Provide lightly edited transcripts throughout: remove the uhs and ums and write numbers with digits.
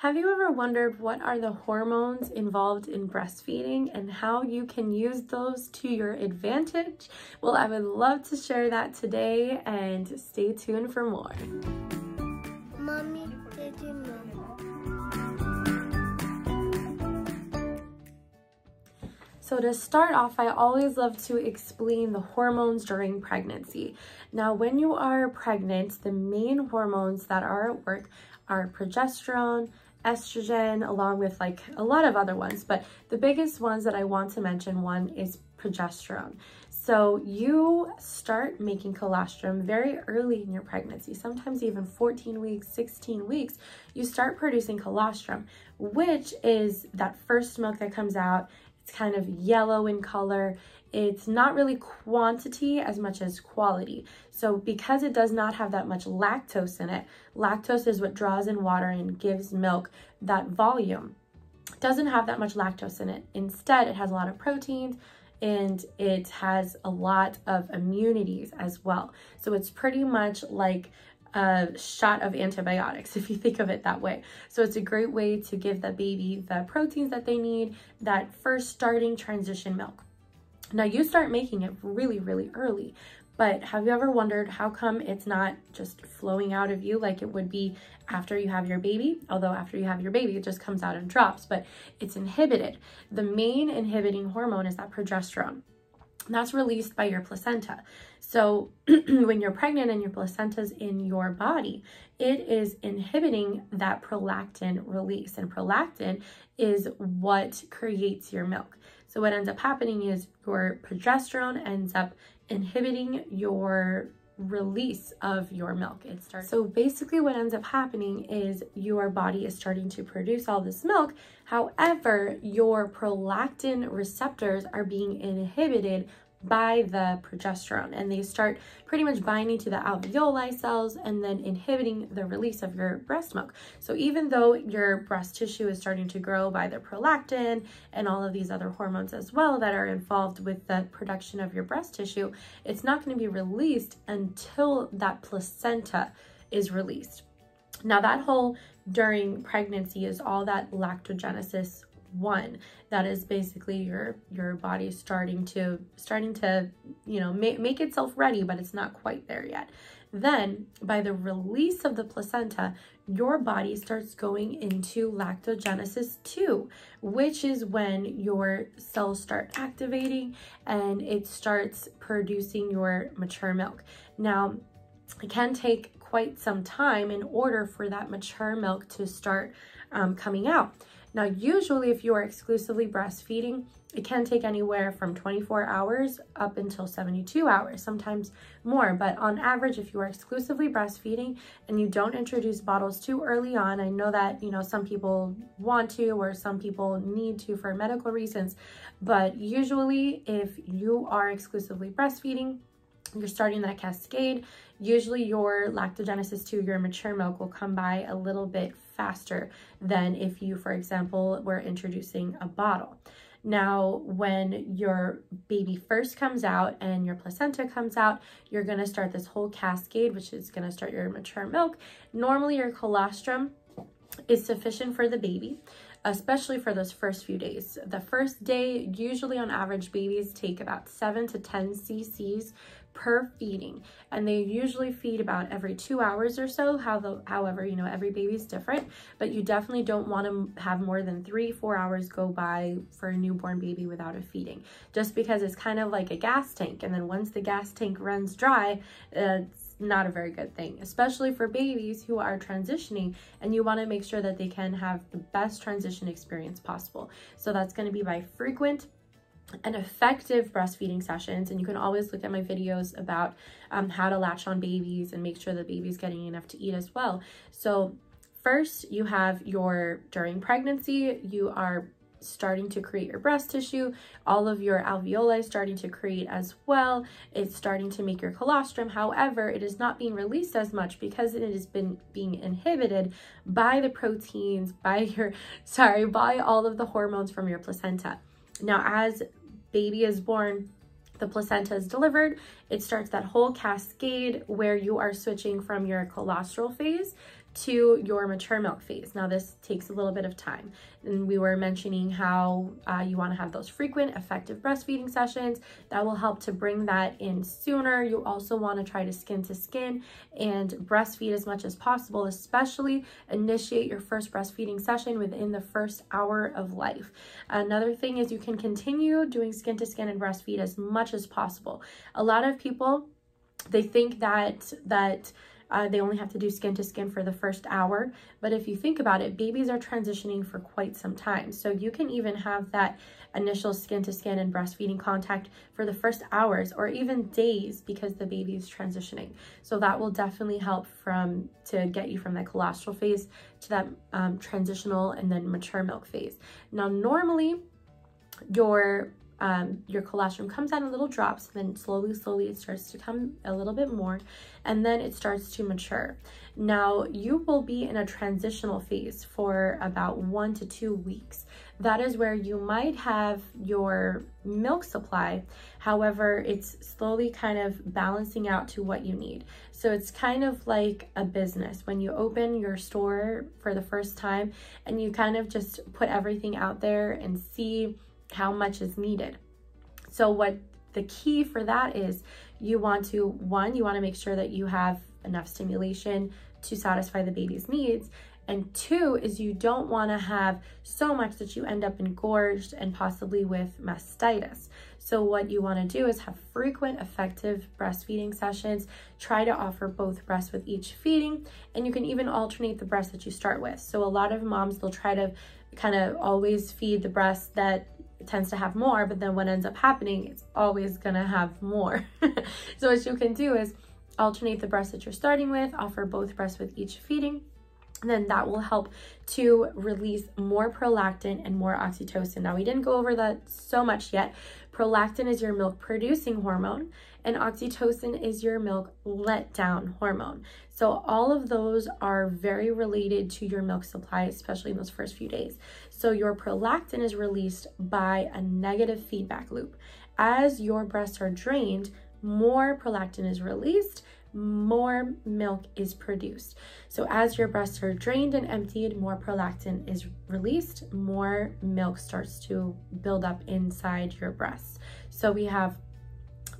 Have you ever wondered what are the hormones involved in breastfeeding and how you can use those to your advantage? Well, I would love to share that today, and stay tuned for more. Mommy, did you know? So to start off, I always love to explain the hormones during pregnancy. Now, when you are pregnant, the main hormones that are at work are progesterone, estrogen, along with like a lot of other ones, but the biggest ones that I want to mention, one is progesterone. So you start making colostrum very early in your pregnancy, sometimes even 14 weeks, 16 weeks, you start producing colostrum, which is that first milk that comes out. It's kind of yellow in color. It's not really quantity as much as quality. So because it does not have that much lactose in it, lactose is what draws in water and gives milk that volume. It doesn't have that much lactose in it. Instead, it has a lot of proteins and it has a lot of immunities as well. So it's pretty much like a shot of antibiotics, if you think of it that way. So it's a great way to give the baby the proteins that they need, that first starting transition milk. Now you start making it really, really early, but have you ever wondered how come it's not just flowing out of you like it would be after you have your baby? Although after you have your baby, it just comes out in drops, but it's inhibited. The main inhibiting hormone is that progesterone. That's released by your placenta. So when you're pregnant and your placenta's in your body, it is inhibiting that prolactin release. And prolactin is what creates your milk. So what ends up happening is your progesterone ends up inhibiting your release of your milk. So basically what ends up happening is your body is starting to produce all this milk. However, your prolactin receptors are being inhibited by the progesterone, and they start pretty much binding to the alveoli cells and then inhibiting the release of your breast milk. So even though your breast tissue is starting to grow by the prolactin and all of these other hormones as well that are involved with the production of your breast tissue, it's not going to be released until that placenta is released. Now that whole during pregnancy is all that lactogenesis 1. That is basically your body starting to make itself ready, but it's not quite there yet. Then by the release of the placenta, your body starts going into lactogenesis 2, which is when your cells start activating and it starts producing your mature milk. Now it can take quite some time in order for that mature milk to start coming out. Now, usually if you are exclusively breastfeeding, it can take anywhere from 24 hours up until 72 hours, sometimes more. But on average, if you are exclusively breastfeeding and you don't introduce bottles too early on, I know that, some people want to or some people need to for medical reasons, but usually if you are exclusively breastfeeding, you're starting that cascade, usually your lactogenesis 2, your mature milk, will come by a little bit faster than if you, for example, were introducing a bottle. Now, when your baby first comes out and your placenta comes out, you're going to start this whole cascade, which is going to start your mature milk. Normally, your colostrum is sufficient for the baby, especially for those first few days. The first day, usually on average, babies take about 7 to 10 cc's per feeding, and they usually feed about every 2 hours or so. However, every baby's different, but you definitely don't want to have more than 3-4 hours go by for a newborn baby without a feeding, just because it's kind of like a gas tank, and then once the gas tank runs dry, it's not a very good thing, especially for babies who are transitioning, and you want to make sure that they can have the best transition experience possible. So that's going to be by frequent and effective breastfeeding sessions, and you can always look at my videos about how to latch on babies and make sure the baby's getting enough to eat as well. So first, you have during pregnancy, you are starting to create your breast tissue, all of your alveoli starting to create as well. It's starting to make your colostrum. However, it is not being released as much because it has been being inhibited by the proteins, by all of the hormones from your placenta. Now, as baby is born, the placenta is delivered, it starts that whole cascade where you are switching from your colostral phase to your mature milk phase. Now this takes a little bit of time, and we were mentioning how you want to have those frequent effective breastfeeding sessions that will help to bring that in sooner. You also want to try to skin and breastfeed as much as possible, especially initiate your first breastfeeding session within the first hour of life. Another thing is you can continue doing skin to skin and breastfeed as much as possible. A lot of people, they think that they only have to do skin to skin for the first hour. But if you think about it, babies are transitioning for quite some time. So you can even have that initial skin to skin and breastfeeding contact for the first hours or even days because the baby is transitioning. So that will definitely help to get you from that colostral phase to that transitional and then mature milk phase. Now, normally your colostrum comes out in little drops, then slowly it starts to come a little bit more, and then it starts to mature. Now you will be in a transitional phase for about 1 to 2 weeks. That is where you might have your milk supply. However, it's slowly kind of balancing out to what you need. So it's kind of like a business. When you open your store for the first time and you kind of just put everything out there and see how much is needed. So what the key for that is, you want to make sure that you have enough stimulation to satisfy the baby's needs. And 2 is you don't want to have so much that you end up engorged and possibly with mastitis. So what you want to do is have frequent effective breastfeeding sessions. Try to offer both breasts with each feeding, and you can even alternate the breast that you start with. So a lot of moms, they'll try to kind of always feed the breast that tends to have more, but then what ends up happening, it's always gonna have more. So what you can do is alternate the breast that you're starting with, offer both breasts with each feeding, and then that will help to release more prolactin and more oxytocin. Now, we didn't go over that so much yet. Prolactin is your milk producing hormone, and oxytocin is your milk letdown hormone. So all of those are very related to your milk supply, especially in those first few days. So your prolactin is released by a negative feedback loop. As your breasts are drained, more prolactin is released, more milk is produced. So as your breasts are drained and emptied, more prolactin is released, more milk starts to build up inside your breasts. So we have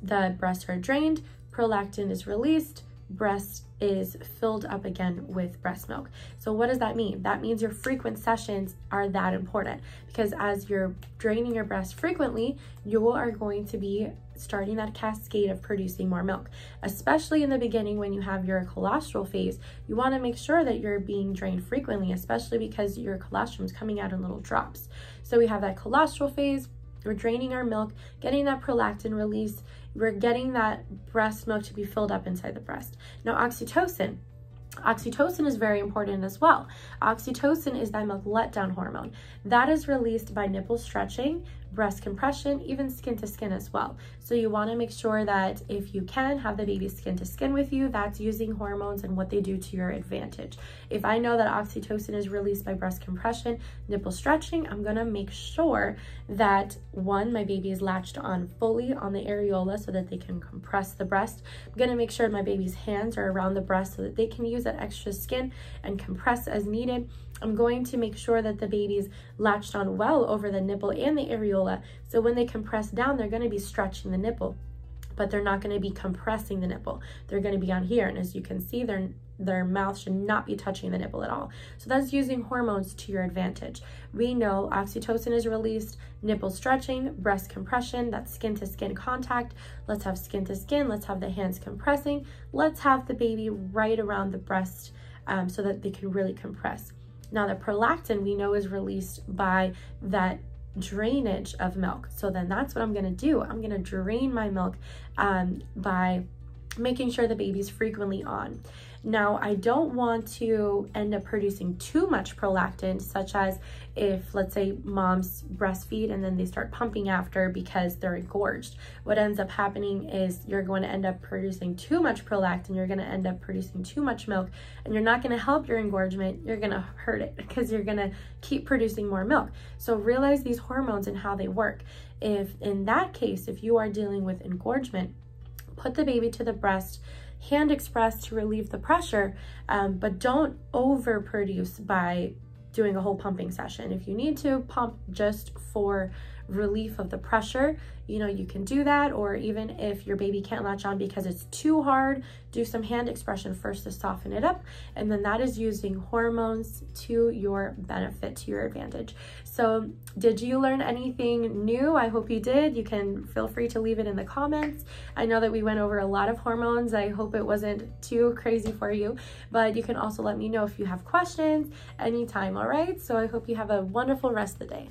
the breasts are drained, prolactin is released, breast is filled up again with breast milk. So what does that mean? That means your frequent sessions are that important, because as you're draining your breast frequently, you are going to be starting that cascade of producing more milk. Especially in the beginning when you have your colostral phase, you want to make sure that you're being drained frequently, especially because your colostrum is coming out in little drops. So we have that colostral phase, we're draining our milk, getting that prolactin release, we're getting that breast milk to be filled up inside the breast. Now, oxytocin is very important as well. Oxytocin is that milk letdown hormone. That is released by nipple stretching, breast compression, even skin to skin as well. So you want to make sure that if you can have the baby skin to skin with you, that's using hormones and what they do to your advantage. If I know that oxytocin is released by breast compression, nipple stretching, I'm going to make sure that 1, my baby is latched on fully on the areola so that they can compress the breast. I'm going to make sure my baby's hands are around the breast so that they can use that extra skin and compress as needed. I'm going to make sure that the baby's latched on well over the nipple and the areola. So when they compress down, they're going to be stretching the nipple, but they're not going to be compressing the nipple. They're going to be on here. And as you can see, their mouth should not be touching the nipple at all. So that's using hormones to your advantage. We know oxytocin is released, nipple stretching, breast compression, that's skin to skin contact. Let's have skin to skin. Let's have the hands compressing. Let's have the baby right around the breast so that they can really compress. Now, the prolactin we know is released by that drainage of milk. So then that's what I'm going to do. I'm going to drain my milk by making sure the baby's frequently on. Now, I don't want to end up producing too much prolactin, such as if, let's say, moms breastfeed and then they start pumping after because they're engorged. What ends up happening is you're going to end up producing too much prolactin, you're going to end up producing too much milk, and you're not going to help your engorgement, you're going to hurt it because you're going to keep producing more milk. So realize these hormones and how they work. If in that case, if you are dealing with engorgement, put the baby to the breast, hand express to relieve the pressure, but don't overproduce by doing a whole pumping session. If you need to pump just for relief of the pressure, you know, you can do that. Or even if your baby can't latch on because it's too hard, do some hand expression first to soften it up, and then that is using hormones to your benefit, to your advantage. So did you learn anything new? I hope you did. You can feel free to leave it in the comments. I know that we went over a lot of hormones. I hope it wasn't too crazy for you, but you can also let me know if you have questions anytime. All right, so I hope you have a wonderful rest of the day.